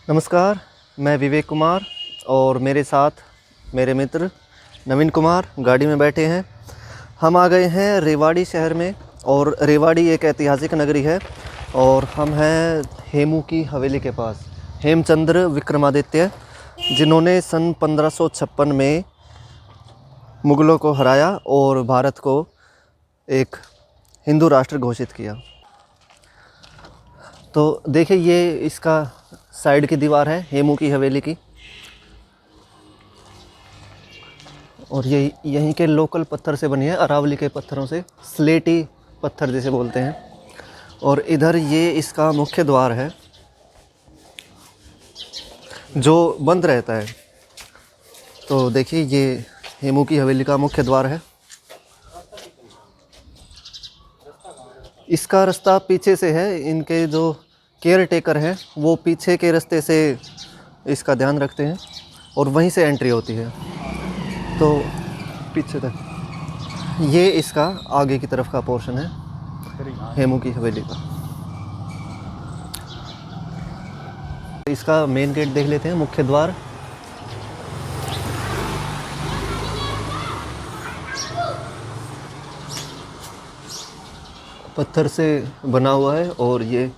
नमस्कार, मैं विवेक कुमार और मेरे साथ मेरे मित्र नवीन कुमार गाड़ी में बैठे हैं। हम आ गए हैं रेवाड़ी शहर में और रेवाड़ी एक ऐतिहासिक नगरी है और हम हैं हेमू की हवेली के पास। हेमचंद्र विक्रमादित्य जिन्होंने सन 1556 में मुग़लों को हराया और भारत को एक हिंदू राष्ट्र घोषित किया। तो देखिए, ये इसका साइड की दीवार है हेमू की हवेली की, और ये यहीं के लोकल पत्थर से बनी है, अरावली के पत्थरों से, स्लेटी पत्थर जिसे बोलते हैं। और इधर ये इसका मुख्य द्वार है जो बंद रहता है। तो देखिए, ये हेमू की हवेली का मुख्य द्वार है। इसका रास्ता पीछे से है। इनके जो केयर टेकर हैं वो पीछे के रास्ते से इसका ध्यान रखते हैं और वहीं से एंट्री होती है। तो पीछे तक ये इसका आगे की तरफ का पोर्शन है हेमू की हवेली का। इसका मेन गेट देख लेते हैं, मुख्य द्वार। पत्थर से बना हुआ है और ये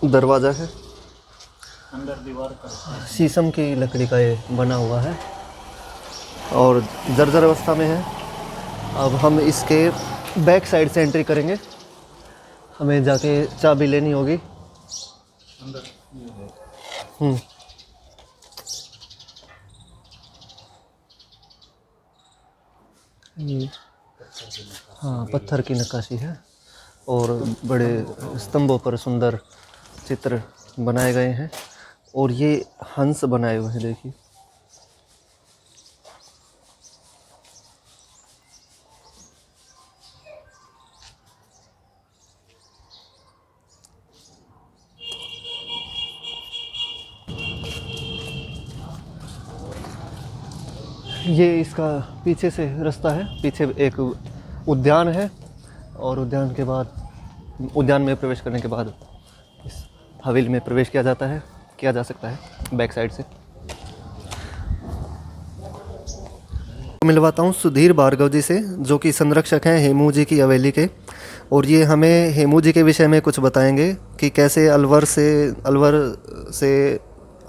दरवाज़ा है, अंदर दीवार का शीशम की लकड़ी का ये बना हुआ है और जर्जर अवस्था में है। अब हम इसके बैक साइड से एंट्री करेंगे। हमें जाके चाबी लेनी होगी। अंदर हाँ, पत्थर की नक्काशी है और बड़े स्तंभों पर सुंदर चित्र बनाए गए हैं और ये हंस बनाए हुए हैं, देखिए। ये इसका पीछे से रास्ता है, पीछे एक उद्यान है और उद्यान के बाद, उद्यान में प्रवेश करने के बाद इस हवेली में प्रवेश किया जा सकता है बैक साइड से। मिलवाता हूँ सुधीर भार्गव जी से, जो कि संरक्षक हैं हेमू जी की हवेली के, और ये हमें हेमू जी के विषय में कुछ बताएंगे कि कैसे अलवर से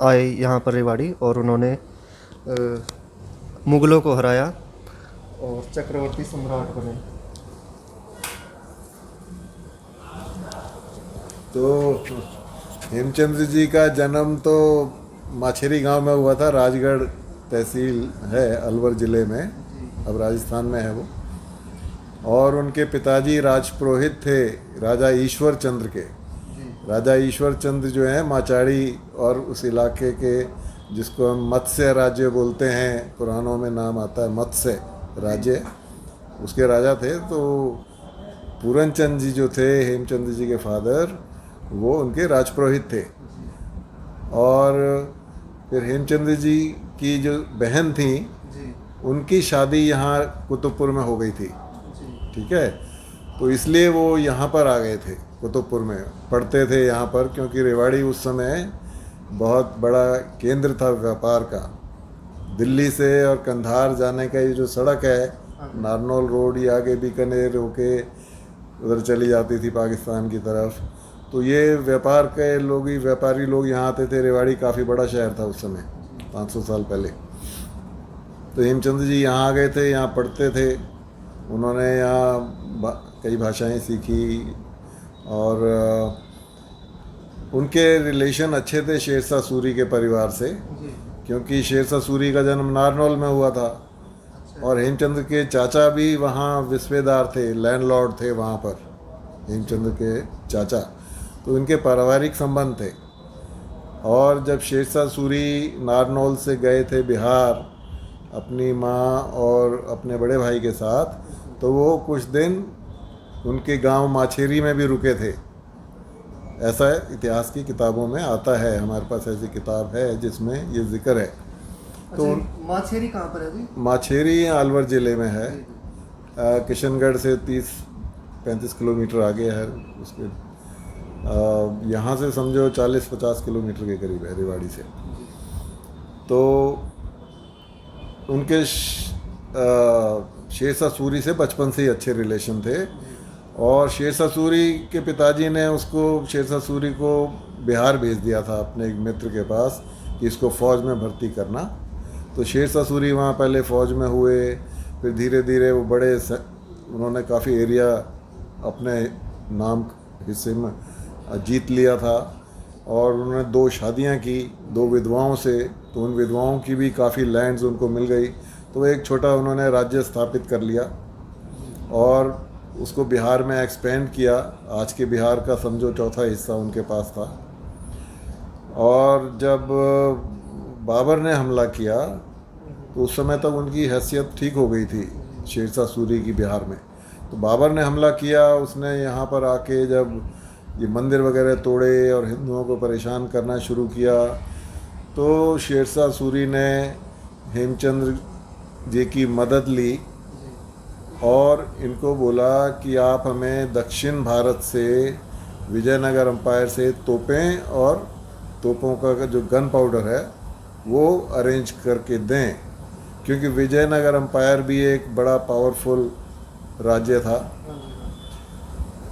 आए यहाँ पर रेवाड़ी और उन्होंने मुग़लों को हराया और चक्रवर्ती सम्राट बने। तो हेमचंद्र जी का जन्म तो माछेरी गांव में हुआ था। राजगढ़ तहसील है अलवर ज़िले में, अब राजस्थान में है वो। और उनके पिताजी राजपुरोहित थे राजा ईश्वर चंद्र के। राजा ईश्वर चंद्र जो हैं माचाड़ी और उस इलाके के, जिसको हम मत्स्य राज्य बोलते हैं, पुराणों में नाम आता है मत्स्य राज्य, उसके राजा थे। तो पूरनचंद जी जो थे हेमचंद्र जी के फादर, वो उनके राजपुरोहित थे। और फिर हेमचंद्र जी की जो बहन थी, उनकी शादी यहाँ कुतुबपुर में हो गई थी, ठीक है। तो इसलिए वो यहाँ पर आ गए थे, कुतुबपुर में पढ़ते थे यहाँ पर, क्योंकि रेवाड़ी उस समय बहुत बड़ा केंद्र था व्यापार का। दिल्ली से और कंधार जाने का ये जो सड़क है, नारनौल रोड, ये आगे बीकानेर होके उधर चली जाती थी पाकिस्तान की तरफ। तो ये व्यापार के लोग ही, व्यापारी लोग यहाँ आते थे। रेवाड़ी काफ़ी बड़ा शहर था उस समय, 500 साल पहले। तो हेमचंद्र जी यहाँ आ गए थे, यहाँ पढ़ते थे। उन्होंने यहाँ कई भाषाएं सीखी और उनके रिलेशन अच्छे थे शेरशाह सूरी के परिवार से, क्योंकि शेरशाह सूरी का जन्म नारनौल में हुआ था। और हेमचंद्र के चाचा भी वहाँ विस्वेदार थे, लैंडलॉर्ड थे वहाँ पर, हेमचंद्र के चाचा। तो इनके पारिवारिक संबंध थे। और जब शेरशाह सूरी नारनौल से गए थे बिहार अपनी माँ और अपने बड़े भाई के साथ, तो वो कुछ दिन उनके गांव माछेरी में भी रुके थे। ऐसा इतिहास की किताबों में आता है, हमारे पास ऐसी किताब है जिसमें ये जिक्र है। तो माछेरी कहाँ पर है अभी? माछेरी अलवर ज़िले में है, किशनगढ़ से 30-35 किलोमीटर आगे है। उसके यहाँ से समझो 40-50 किलोमीटर के करीब है रेवाड़ी से। तो उनके शेरशाह सूरी से बचपन से ही अच्छे रिलेशन थे, और शेरशाह सूरी के पिताजी ने उसको, शेरशाह सूरी को बिहार भेज दिया था अपने एक मित्र के पास कि इसको फ़ौज में भर्ती करना। तो शेरशाह सूरी वहाँ पहले फ़ौज में हुए, फिर धीरे धीरे वो उन्होंने काफ़ी एरिया अपने नाम हिस्से में जीत लिया था, और उन्होंने 2 शादियाँ की 2 विधवाओं से। तो उन विधवाओं की भी काफ़ी लैंड्स उनको मिल गई, तो एक छोटा उन्होंने राज्य स्थापित कर लिया और उसको बिहार में एक्सपेंड किया। आज के बिहार का समझो चौथा हिस्सा उनके पास था। और जब बाबर ने हमला किया तो उस समय तक उनकी हैसियत ठीक हो गई थी शेरशाह सूरी की बिहार में। तो बाबर ने हमला किया, उसने यहाँ पर आके जब ये मंदिर वगैरह तोड़े और हिंदुओं को परेशान करना शुरू किया, तो शेरशाह सूरी ने हेमचंद्र जी की मदद ली और इनको बोला कि आप हमें दक्षिण भारत से, विजयनगर एम्पायर से तोपें और तोपों का जो गन पाउडर है वो अरेंज करके दें, क्योंकि विजयनगर एम्पायर भी एक बड़ा पावरफुल राज्य था।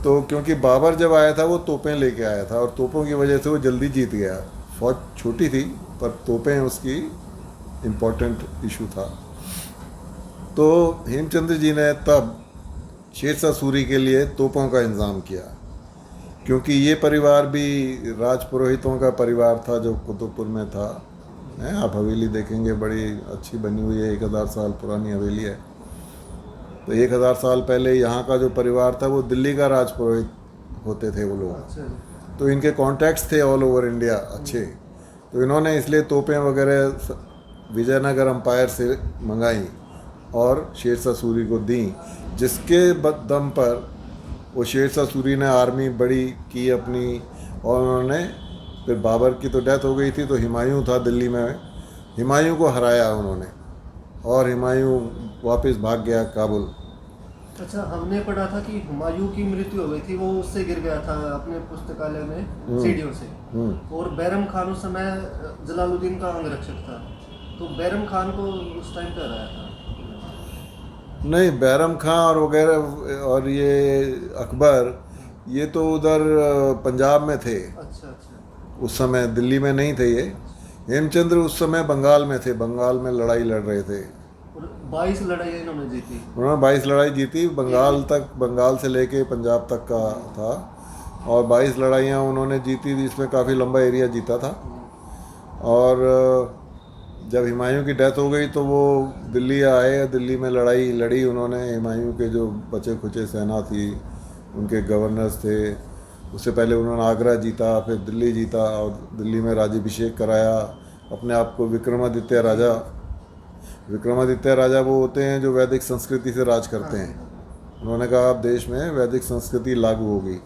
तो क्योंकि बाबर जब आया था वो तोपें लेके आया था, और तोपों की वजह से वो जल्दी जीत गया। फौज छोटी थी पर तोपें उसकी इम्पोर्टेंट इशू था। तो हेमचंद्र जी ने तब शेरशाह सूरी के लिए तोपों का इंतज़ाम किया, क्योंकि ये परिवार भी राजपुरोहितों का परिवार था जो कुतुबपुर में था। आप हवेली देखेंगे, बड़ी अच्छी बनी हुई है, 1000 साल पुरानी हवेली है। तो 1000 साल पहले यहाँ का जो परिवार था वो दिल्ली का राजपुरोहित होते थे वो लोग। तो इनके कॉन्टैक्ट्स थे ऑल ओवर इंडिया अच्छे। तो इन्होंने इसलिए तोपें वगैरह विजयनगर एम्पायर से मंगाई और शेरशाह सूरी को दी, जिसके दम पर वो शेरशाह सूरी ने आर्मी बड़ी की अपनी। और उन्होंने फिर बाबर की तो डेथ हो गई थी, तो हुमायूं था दिल्ली में, हुमायूं को हराया उन्होंने, और हुमायूं वापस भाग गया काबुल। अच्छा, हमने पढ़ा था कि हुमायूं की मृत्यु हो गई थी, वो उससे गिर गया था अपने पुस्तकालय में सीढ़ियों से। और बैरम खान उस समय जलालुद्दीन का अंगरक्षक था, तो बैरम खान को उस टाइम पे हराया था। नहीं, बैरम खान और वगैरह और ये अकबर, ये तो उधर पंजाब में थे। अच्छा अच्छा। उस समय दिल्ली में नहीं थे ये। हेमचंद्र उस समय बंगाल में थे, बंगाल में लड़ाई लड़ रहे थे। और 22 लड़ाइयाँ इन्होंने जीती। उन्होंने 22 लड़ाई जीती, बंगाल तक, बंगाल से लेके पंजाब तक का था, और 22 लड़ाइयाँ उन्होंने जीती थी, इसमें काफ़ी लंबा एरिया जीता था। और जब हुमायूं की डेथ हो गई तो वो दिल्ली आए, दिल्ली में लड़ाई लड़ी उन्होंने। हुमायूं के जो बचे खुचे सेना थी, उनके गवर्नर्स थे, उससे पहले उन्होंने आगरा जीता, फिर दिल्ली जीता, और दिल्ली में राज्याभिषेक कराया अपने आप को विक्रमादित्य राजा। विक्रमादित्य राजा वो होते हैं जो वैदिक संस्कृति से राज करते हैं। उन्होंने कहा अब देश में वैदिक संस्कृति लागू होगी।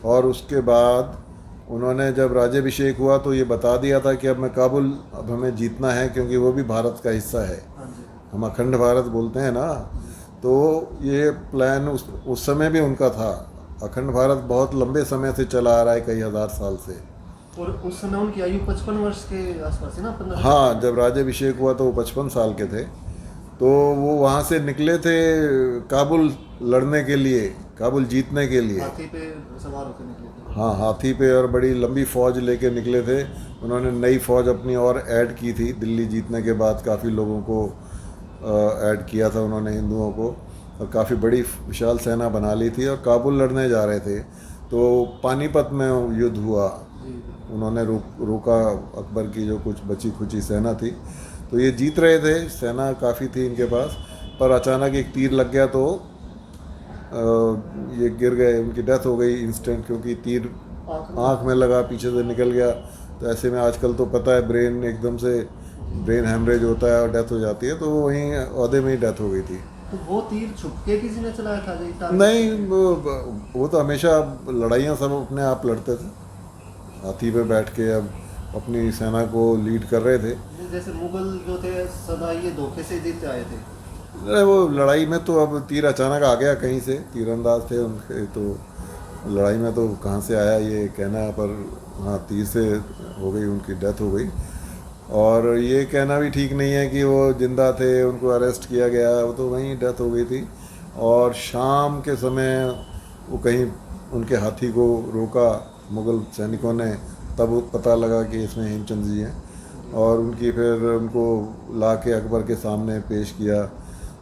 और उसके बाद उन्होंने जब राज्याभिषेक हुआ तो ये बता दिया था कि अब मैं काबुल, अब हमें जीतना है, क्योंकि वो भी भारत का हिस्सा है। हम अखंड भारत बोलते हैं ना, तो ये प्लान उस समय भी उनका था। अखंड भारत बहुत लंबे समय से चला आ रहा है, कई हज़ार साल से। और उस समय उनकी आयु 55 वर्ष के आसपास है ना? 15। हाँ, जब राज्याभिषेक हुआ तो वो 55 साल के थे। तो वो वहाँ से निकले थे काबुल लड़ने के लिए, काबुल जीतने के लिए। हाथी पे सवार होकर निकले थे। हाँ, हाथी पे, और बड़ी लंबी फ़ौज लेके निकले थे। उन्होंने नई फ़ौज अपनी और ऐड की थी दिल्ली जीतने के बाद। काफ़ी लोगों को ऐड किया था उन्होंने, हिंदुओं को, और काफ़ी बड़ी विशाल सेना बना ली थी, और काबुल लड़ने जा रहे थे। तो पानीपत में युद्ध हुआ, उन्होंने रोका अकबर की जो कुछ बची खुची सेना थी। तो ये जीत रहे थे, सेना काफ़ी थी इनके पास, पर अचानक एक तीर लग गया तो ये गिर गए, उनकी डेथ हो गई इंस्टेंट, क्योंकि तीर आँख में लगा, पीछे से निकल गया। तो ऐसे में आजकल तो पता है ब्रेन एकदम से ब्रेन हेमरेज होता है और डेथ हो जाती है, तो वहीं औहदे में ही डेथ हो गई थी। तो वो तीर छुप के किसी ने चलाया था जी? नहीं, वो तो हमेशा लड़ाइयाँ सब अपने आप लड़ते थे, हाथी पे बैठ के अब अपनी सेना को लीड कर रहे थे। जैसे मुगल जो थे सदा ये धोखे से जीतते आए थे। वो लड़ाई में तो अब तीर अचानक आ गया कहीं से, तीरंदाज थे उनके, तो लड़ाई में तो कहाँ से आया ये कहना, पर हाँ तीर से हो गई, उनकी डेथ हो गई। और ये कहना भी ठीक नहीं है कि वो जिंदा थे, उनको अरेस्ट किया गया, वो तो वहीं डेथ हो गई थी। और शाम के समय वो कहीं उनके हाथी को रोका मुग़ल सैनिकों ने, तब पता लगा कि इसमें हेमचंद जी हैं। और उनकी फिर उनको ला के अकबर के सामने पेश किया।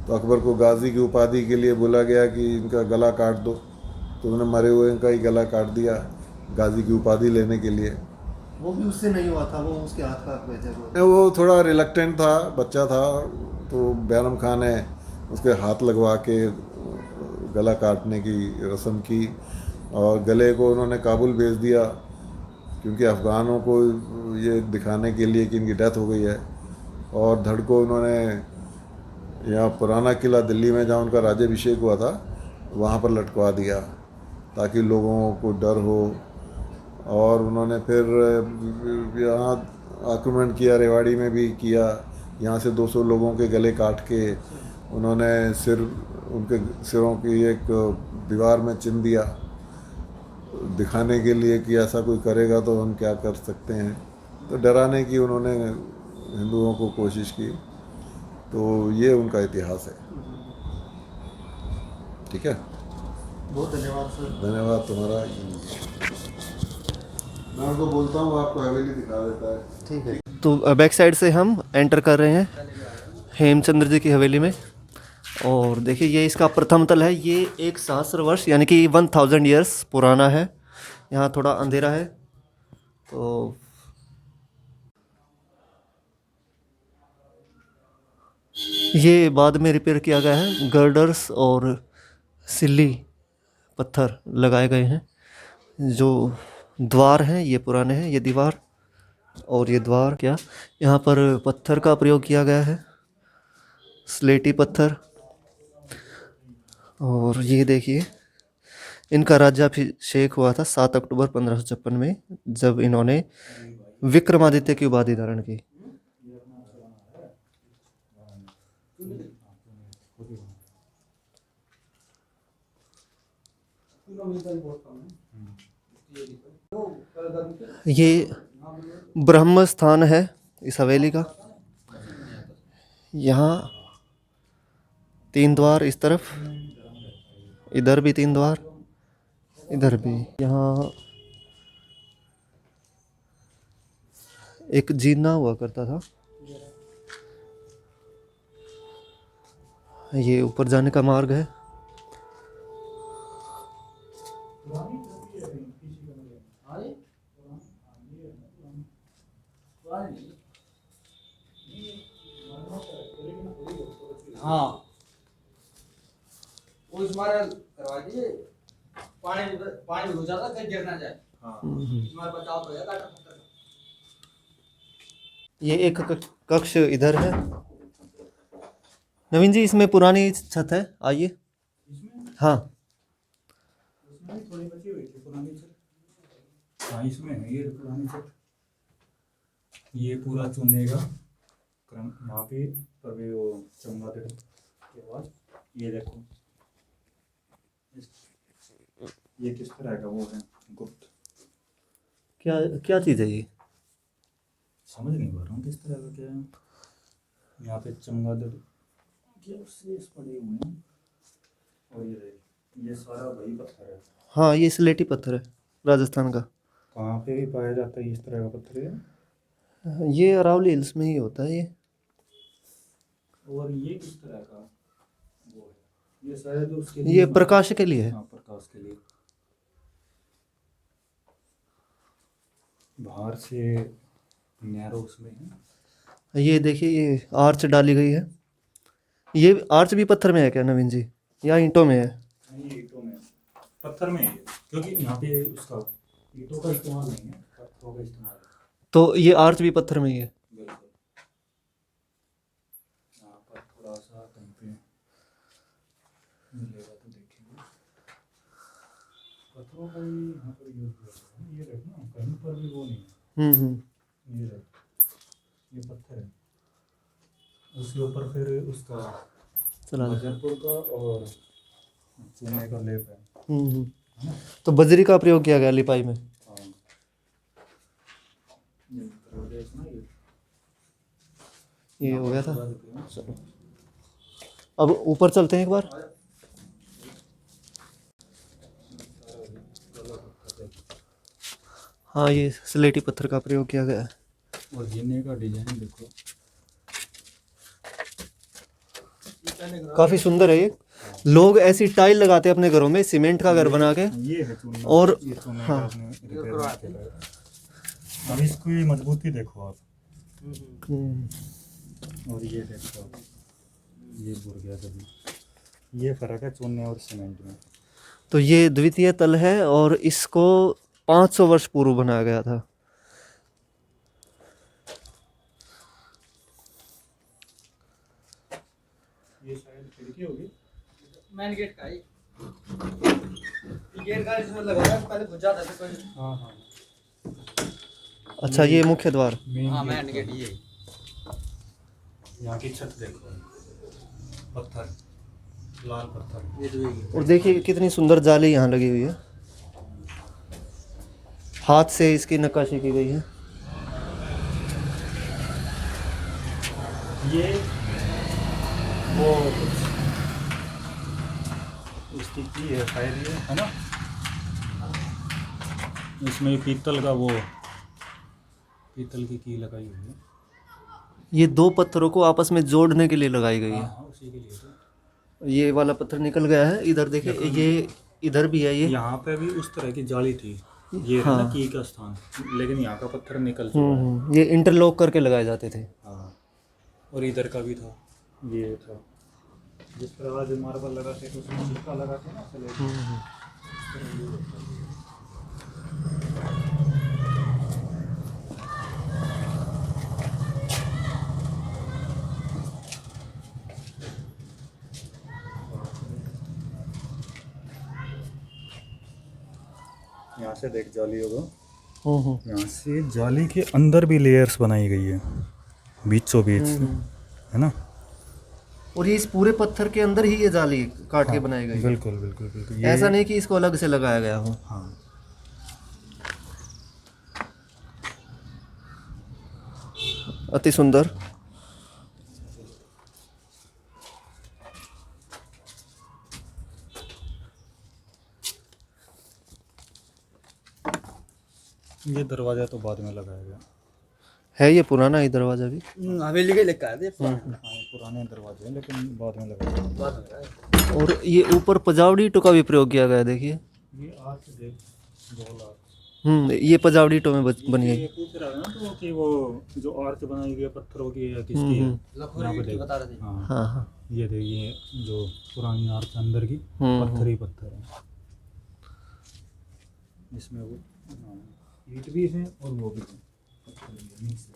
तो अकबर को गाजी की उपाधि के लिए बोला गया कि इनका गला काट दो, तो उन्होंने मरे हुए का ही गला काट दिया गाजी की उपाधि लेने के लिए। वो भी उससे नहीं हुआ था, वो उसके हाथ काट गए थे वो। वो थोड़ा रिलक्टेंट था, बच्चा था, तो बैरम खान ने उसके हाथ लगवा के गला काटने की रस्म की। और गले को उन्होंने काबुल भेज दिया, क्योंकि अफ़गानों को ये दिखाने के लिए कि इनकी डेथ हो गई है। और धड़ को उन्होंने यहाँ पुराना किला दिल्ली में, जहाँ उनका राज्याभिषेक हुआ था, वहाँ पर लटकवा दिया ताकि लोगों को डर हो। और उन्होंने फिर यहाँ आक्रमण किया, रेवाड़ी में भी किया। यहाँ से 200 लोगों के गले काट के उन्होंने उनके सिरों की एक दीवार में चिन्ह दिया, दिखाने के लिए कि ऐसा कोई करेगा तो हम क्या कर सकते हैं। तो डराने की उन्होंने हिंदुओं को कोशिश की। तो ये उनका इतिहास है। ठीक है, बहुत धन्यवाद सर। धन्यवाद तुम्हारा। मैं उनको बोलता हूँ, आपको हवेली दिखा देता है। ठीक है, तो बैक साइड से हम एंटर कर रहे हैं हेमचंद्र जी की हवेली में। और देखिए, ये इसका प्रथम तल है। ये 1 सहस्र वर्ष यानी कि 1000 ईयर्स पुराना है। यहाँ थोड़ा अंधेरा है तो ये बाद में रिपेयर किया गया है। गर्डर्स और सिल्ली पत्थर लगाए गए हैं। जो द्वार हैं ये पुराने हैं, ये दीवार और ये द्वार क्या, यहाँ पर पत्थर का प्रयोग किया गया है, स्लेटी पत्थर। और ये देखिए, इनका राज्याभिषेक हुआ था 7 अक्टूबर 1556 में, जब इन्होंने विक्रमादित्य की उपाधि धारण की। ये ब्रह्म स्थान है इस हवेली का। यहाँ 3 द्वार, इस तरफ, इधर भी 3 द्वार, इधर भी। यहाँ एक जीना हुआ करता था। ये ऊपर जाने का मार्ग है। हाँ, वो इसमारे करवा दीजिए। पानी हो जाता कहीं गिर ना जाए। हाँ, इसमारे बचाव तो है। ये एक कक्ष इधर है। नवीन जी, इसमें पुरानी छत है, आइए। हाँ, इसमें थोड़ी बची हुई थी पुरानी छत। हाँ, इसमें है ये पुरानी छत। ये पूरा चुनने का क्रम यहाँ पे तभी वो चमगादड़ के बाद ये देखो ये किस तरह का वो है गुप्त। क्या क्या चीज़ है ये? समझ नहीं पा रहा हूँ किस तरह का क्या है। यहाँ पे चमगादड़ के शेष पड़े हुए हैं। और ये सारा वही पत्थर है। हाँ, ये स्लेटी पत्थर है राजस्थान का। कहाँ पे भी पाया जाता है इस तरह का पत्थर है? ये अरावली हिल्स में ही होता है ये। और ये किस तरह का वो है? ये शायद उसके ये प्रकाश के लिए है। हाँ, प्रकाश के लिए। बाहर से नैरो उसमें है। ये देखिए, ये आर्च डाली गई है। ये आर्च भी पत्थर में है क्या नवीन जी, या ईंटों में है? नहीं, ये ईंटों में है। पत्थर में है ये, क्योंकि यहाँ पे उसका ईंटों का इस्तेमाल नहीं है, पत्थरों का इस्तेमाल है। तो ये आर्च भी पत्थर में ही है। बिल्कुल। यहाँ पर थोड़ा सा कहीं पे मिलेगा तो देखेंगे। पत्थरों का ही यहाँ पर यूज होता है। ये देखो ना, कहीं पर भी वो नहीं है। ये देखो, ये पत्थर है। उसके ऊपर फिर उसका चला मजरपुर का और चूने का लेप है। तो बजरी का प्रयोग किया गया लिपाई में। हाँ ये दरवाजा इसमें ये हो गया था। ये चलो अब ऊपर चलते हैं एक बार। हाँ ये स्लेटी पत्थर का प्रयोग किया गया है। और जीने का डिजाइन देखो, काफ़ी सुंदर है ये। लोग ऐसी टाइल लगाते हैं अपने घरों में, सीमेंट का घर बना के। ये है चूना। और ये चूने हाँ। का आपने रिपेयर किया है। अब इसकी मजबूती देखो आप, और ये देखो आप, ये बुर गया कभी। ये फर्क है चूने और सीमेंट में। तो ये द्वितीय तल है और इसको 500 वर्ष पूर्व बनाया गया था। ये शायद खिड़की होगी। मेन गेट का ही गेट का इसमें लगाया, पहले घुस जाता था कोई। हाँ हाँ अच्छा ये मुख्य द्वार। हाँ मेन गेट ये। यहाँ की छत देखो, पत्थर, लाल पत्थर। ये तो और देखिए कितनी सुंदर जाली यहाँ लगी हुई है, हाथ से इसकी नक्काशी की गई है। ये वो इसकी की है शायद, ये है ना, इसमें पीतल का वो पीतल की लगाई हुई है। ये दो पत्थरों को आपस में जोड़ने के लिए लगाई गई है। हाँ उसी के लिए तो। ये वाला पत्थर निकल गया है, इधर देखिए ये इधर भी है ये। यहाँ पे भी उस तरह की जाली थी, ये है हाँ। ना की का स्थान, लेकिन यहाँ का पत्थर निकल चुका है। ये इंटरलॉक करके लगाए जाते थे। हाँ और इधर का भी था, ये था जिस पर आज मार्बल लगाते थे उसमें सिक्का लगाते ना स्लेब। यहाँ से देख जाली होगा, यहाँ से जाली के अंदर भी लेयर्स बनाई गई है बीचों बीच से, है ना। और ये इस पूरे पत्थर के अंदर ही ये जाली काट के बनाई गई है। बिल्कुल बिल्कुल बिल्कुल। ऐसा नहीं कि इसको अलग से लगाया गया हो। हाँ अति सुंदर। ये दरवाजा तो बाद में लगाया गया है, ये पुराना ही दरवाजा भी। हवेली के लिखा है हाँ, पुराने दरवाजे हैं लेकिन बाद में लगाया गया। और ये ऊपर पजावड़ी ईंटों का भी प्रयोग किया गया है, देखिए। ये आर्च देख, 2 लाख। ये पजावड़ी ईंटों में बनी ये है। पूछ रहा है ना तो कि वो जो आर्च बनाई गई है पत्थरों की या किसकी है, यहाँ पे देख। बता रहे थे। हाँ हाँ हाँ। ये देखिए जो पुरानी आर्च अंदर की पत्थर ही पत्थर है, इसमें वो ईंट भी है और वो भी है, पत्थर भी है मिक्स है।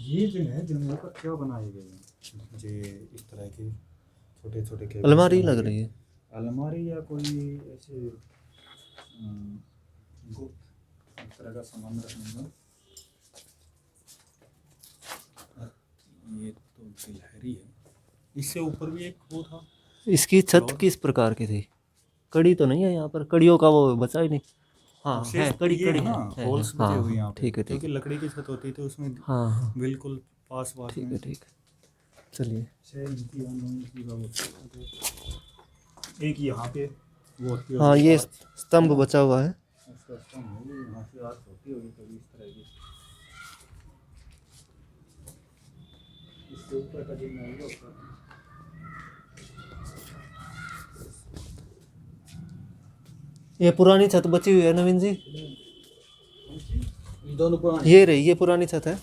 ये जो है जंगल का क्या बनाई गई है, जे इस तरह के छोटे छोटे केबिन अलमारी बनाए लग गए। रही है। अलमारी या कोई ऐसे गुप्त इस तरह का सामान रखने का। ये तो गिलहरी है, इससे ऊपर भी एक वो था। इसकी छत किस प्रकार की थी? कड़ी तो नहीं है यहाँ पर, कड़ियों का वो बचा ही नहीं। हाँ है, सिर्फ कड़ी ये कड़ी है ना, है, होल्स बचे हाँ, हुए यहाँ पे, ठीक है ठीक क्योंकि लकड़ी की छत होती थी उसमें हाँ हाँ बिल्कुल पास पास ठीक है में। ठीक है। चलिए छह इंची या 9 इंची का वो एक यहाँ पे वो होती है। हाँ ये स्तंभ बचा हुआ है। उसका स्तंभ होगी, यहाँ से आर्च होती होगी कभी इस तरह की। इससे ऊपर का जितना होगा उसका ये पुरानी छत बची हुई है नवीन जी, ये दोनों पुराने। ये रही, ये पुरानी छत है।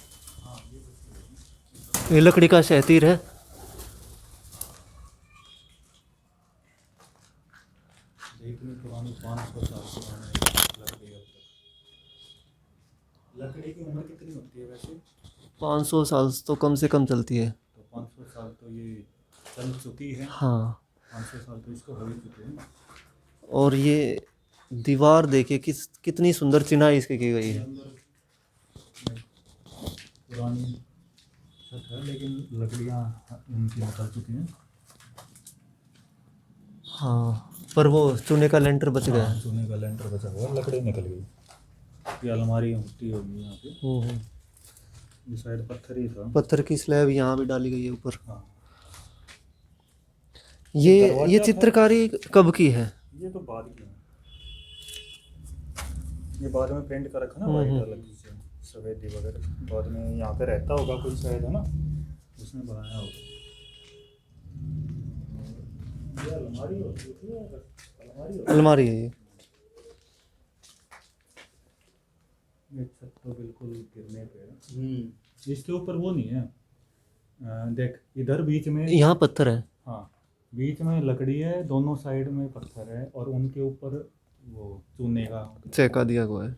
ये लकड़ी का शहतीर है। इतनी पुरानी 500 साल पुरानी लकड़ी है। लकड़ी की उम्र कितनी होती है वैसे? 500 साल तो कम से कम चलती है। तो 500 साल तो ये चल चुकी है। हाँ 500 साल तो इसको हो ही चुके हैं। और ये दीवार देखिए कितनी सुंदर चिनाई इसकी की गई है। पुरानी छत है लेकिन लकड़ियाँ इनकी निकल चुकी हैं। हाँ, पर वो चूने का लेंटर बच गया है। चूने का लेंटर बचा हुआ, लकड़ी निकल गई। ये अलमारी होती होगी यहाँ पे। ये शायद पत्थर ही था। पत्थर की स्लैब यहाँ भी डाली गई है ऊपर। हाँ, ये दरवाजा था। चित्रकारी कब की है? ये तो बाद की है। ये बाद में पेंट कर रखा ना वाइट अलग से, सफेदी वगैरह बाद में यहाँ पे रहता होगा कोई शायद, है ना, उसने बनाया होगा। ये अलमारी होती थी, अलमारी है ये। छत तो बिल्कुल गिरने पे है। इसके ऊपर वो नहीं है। देख इधर बीच में, यहाँ पत्थर है। हाँ, बीच में लकड़ी है, दोनों साइड में पत्थर है, और उनके ऊपर वो चूने का चेका दिया हुआ है।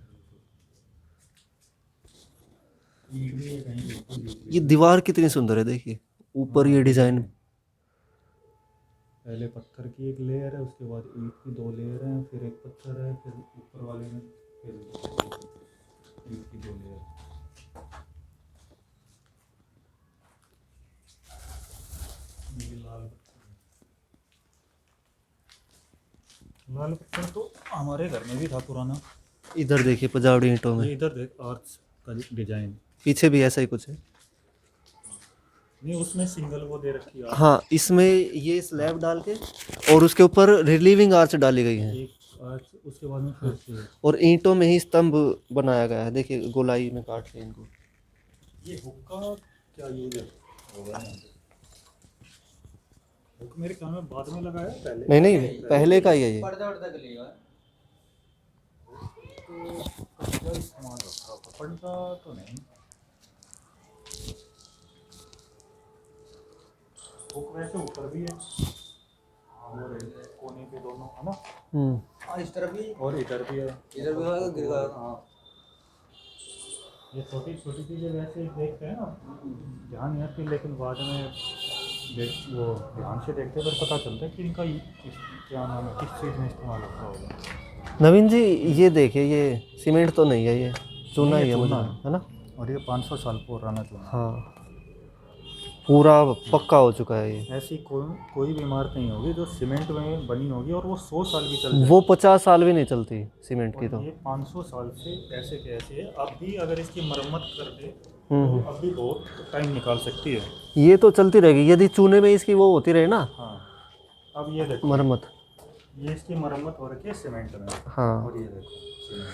ईंट भी है कहीं पे। ये दीवार कितनी सुंदर है, देखिए ऊपर ये डिजाइन। पहले पत्थर की एक लेयर है, उसके बाद ईंट की 2 लेयर हैं, फिर एक पत्थर है, फिर ऊपर वाले में फिर ईंट की 2 लेयर। ये लाल पत्थर तो हमारे घर में भी था पुराना। इधर देखिए पजावड़ी ईंटों में। ये इधर देख आर्च का डिजाइन। पीछे भी ऐसा ही कुछ है। नहीं, उसमें सिंगल वो दे रखी है। हाँ, इसमें ये स्लैब डाल के और उसके ऊपर रिलीविंग आर्च डाली गई है, एक आर्च, उसके बाद में फिर से और ईंटों में ही स्तंभ बनाया गया है। देखिए गोलाई में काट के इनको। ये हुक का क्या यूज है होगा यहाँ पे? हुक मेरे ख्याल में बाद में लगाया है, पहले नहीं नहीं, पहले का ही है ये। पर्दा वर्दा के लिए है। तो क्या इस्तेमाल होता है, पड़ता तो नहीं। हुक वैसे ऊपर भी है और कोने पे दोनों, है ना, हाँ, इस तरफ भी और इधर भी है। इधर भी होगा, गिर गया। हाँ, ये छोटी छोटी चीज़ें वैसे देखते हैं ना, ध्यान नहीं आती, लेकिन बाद में वो ध्यान से देखते हैं तो पता चलता है कि इनका क्या नाम है, किस चीज़ में इस्तेमाल होता होगा। नवीन जी, ये देखिए, ये सीमेंट तो नहीं है, ये चूना ही है मुझे, चूना है ना? और ये 500 साल पुराना चूना। हाँ, पूरा पक्का हो चुका है ये। ऐसी कोई भी इमारत नहीं होगी जो सीमेंट में बनी होगी और वो 100 साल भी चल जाए। वो 50 साल भी नहीं चलती सीमेंट की और तो। ये 500 साल से ऐसे के ऐसे है। अब भी अगर इसकी मरम्मत कर दे तो अब भी बहुत टाइम निकाल सकती है। ये तो चलती रहेगी यदि चूने में इसकी वो होती रहे ना, हाँ, अब ये देखो, मरम्मत। ये इसकी मरम्मत हो रखी है सीमेंट में। हाँ, और ये देखो सीमेंट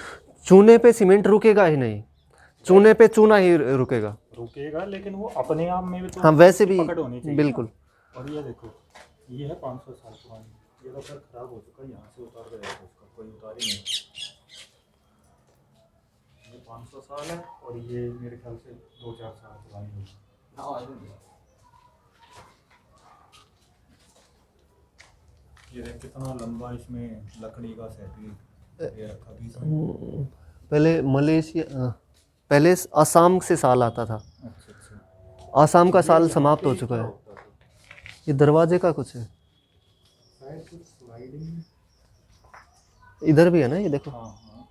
चूने पे सीमेंट रुकेगा ही नहीं, चूने पे चूना ही रुकेगा। रुकेगा, लेकिन वो अपने आप में भी तो हाँ, वैसे भी पकड़ होनी चाहिए बिल्कुल। ना। और ये देखो, ये है 500 साल पुरानी। ये तो फिर खराब हो चुका है, यहाँ से उतार गया है, उसका कोई उतार ही नहीं। ये 500 साल है और ये मेरे ख्याल से 2-4 साल पुरानी होगी। हाँ, ये देख कितना लंबा इसमें लकड़ी का सेट ये रखा बीच में। पहले मलेशिया, पहले असम से साल आता था। अच्छा अच्छा, असम का साल ये समाप्त हो यहाँ पे चुका क्या है। होता था? ये दरवाजे का कुछ है, शायद कुछ स्लाइडिंग। इधर भी है ना, ये देखो। हाँ हाँ,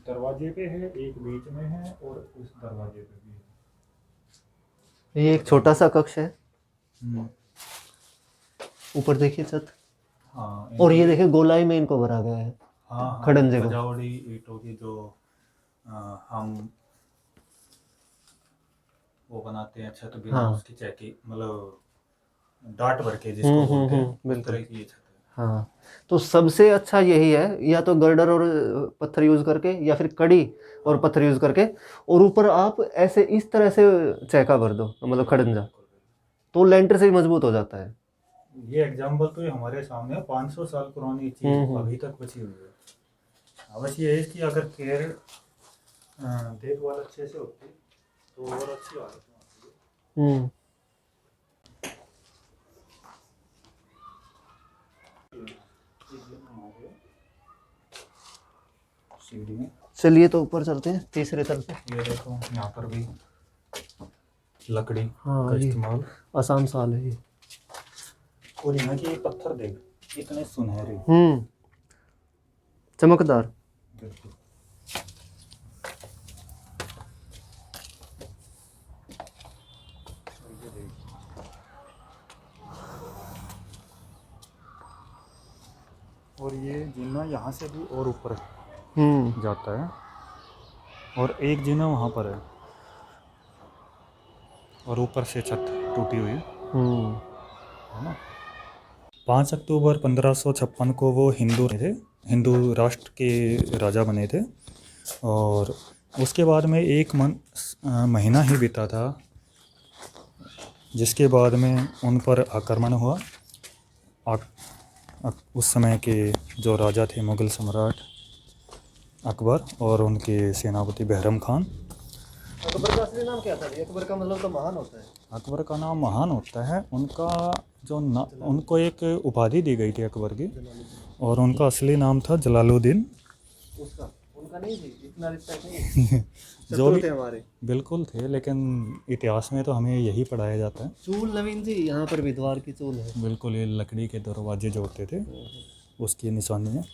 दरवाजे पे है, एक बीच में है और उस दरवाजे पे भी है। ये एक छोटा सा कक्ष है, हम्म, ऊपर देखिए छत। हाँ, और ये देखिए गोलाई में इनको भरा गया है, हाँ हाँ, खड़ंजे को। सजावटी ईंटों की जो हम वो बनाते हैं छत, बिना हाँ। उसकी चैकी, मतलब डाट भर के जिसको बोलते हैं, उस बिल्कुल। तरह की ये छत है। हाँ, तो सबसे अच्छा यही है, या तो गर्डर और पत्थर यूज करके, या फिर कड़ी और पत्थर यूज करके, और ऊपर आप ऐसे इस तरह से चैका भर दो, मतलब खड़ंजा, तो लेंटर से ही मजबूत हो जाता है। ये एग्जाम्पल तो ये हमारे सामने है, 500 साल पुरानी चीज अभी तक बची हुई है। बस ये है कि अगर केयर देखभाल अच्छे से होती तो और अच्छी हालत में आती है। सीढ़ी में चलिए तो ऊपर चलते हैं, तीसरे तल पे। ये देखो, यहाँ पर भी लकड़ी हाँ, का ये इस्तेमाल। आसान साल है ये। और यहाँ की पत्थर देख, इतने सुनहरे। चमकदार। बिल्कुल। और ये जीना यहाँ से भी और ऊपर हम्म। जाता है, और एक जीना वहाँ पर है, और ऊपर से छत टूटी हुई है ना। 5 अक्टूबर 1556 को वो हिंदू राष्ट्र के राजा बने थे, और उसके बाद में महीना ही बीता था जिसके बाद में उन पर आक्रमण हुआ। उस समय के जो राजा थे मुग़ल सम्राट अकबर और उनके सेनापति बहरम खान। अकबर का असली नाम क्या था? अकबर का मतलब तो महान होता है। अकबर का नाम महान होता है, उनका उनको एक उपाधि दी गई थी अकबर की, और उनका असली नाम था जलालुद्दीन। उनका नहीं थी, इतना रिस्पेक्ट नहीं जो भी थे हमारे। बिल्कुल थे, लेकिन इतिहास में तो हमें यही पढ़ाया जाता है। चूल नवीन जी, यहाँ पर भी द्वार की चूल है। बिल्कुल, ये लकड़ी के दरवाजे जो होते थे उसकी निशानी है।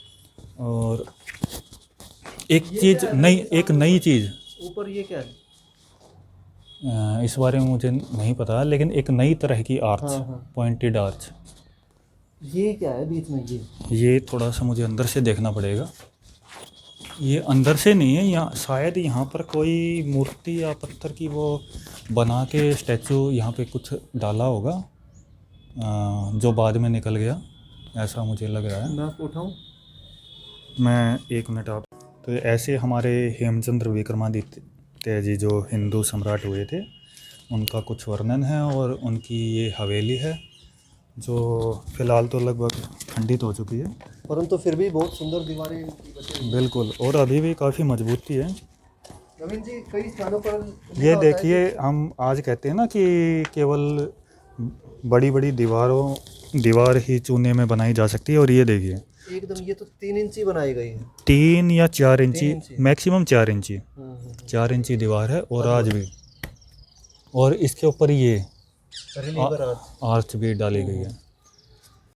और एक नई चीज़ ऊपर ये क्या है? इस बारे में मुझे नहीं पता, लेकिन एक नई तरह की आर्च, पॉइंटेड आर्च। ये क्या है बीच में? ये थोड़ा सा मुझे अंदर से देखना पड़ेगा। ये अंदर से नहीं है, यहाँ शायद यहाँ पर कोई मूर्ति या पत्थर की वो बना के स्टैचू यहाँ पे कुछ डाला होगा, जो बाद में निकल गया, ऐसा मुझे लग रहा है। मैं उठाऊं? मैं 1 मिनट आप। तो ऐसे हमारे हेमचंद्र विक्रमादित्य जी जो हिंदू सम्राट हुए थे, उनका कुछ वर्णन है, और उनकी ये हवेली है जो फ़िलहाल तो लगभग खंडित हो चुकी है, परंतु फिर भी बहुत सुंदर दीवारें इनकी बची हुई हैं। बिल्कुल, और अभी भी काफ़ी मजबूती है। नवीन जी, कई स्थानों पर ये देखिए, हम आज कहते हैं ना कि केवल बड़ी बड़ी दीवार ही चूने में बनाई जा सकती है, और ये देखिए एकदम, ये तो 3 इंची बनाई गई है। 3 या 4 इंची, 3 इंची। मैक्सिमम 4 इंची, 4 इंची दीवार है, और आज भी। और इसके ऊपर ये रिलीवर आर्च भी डाली गई है।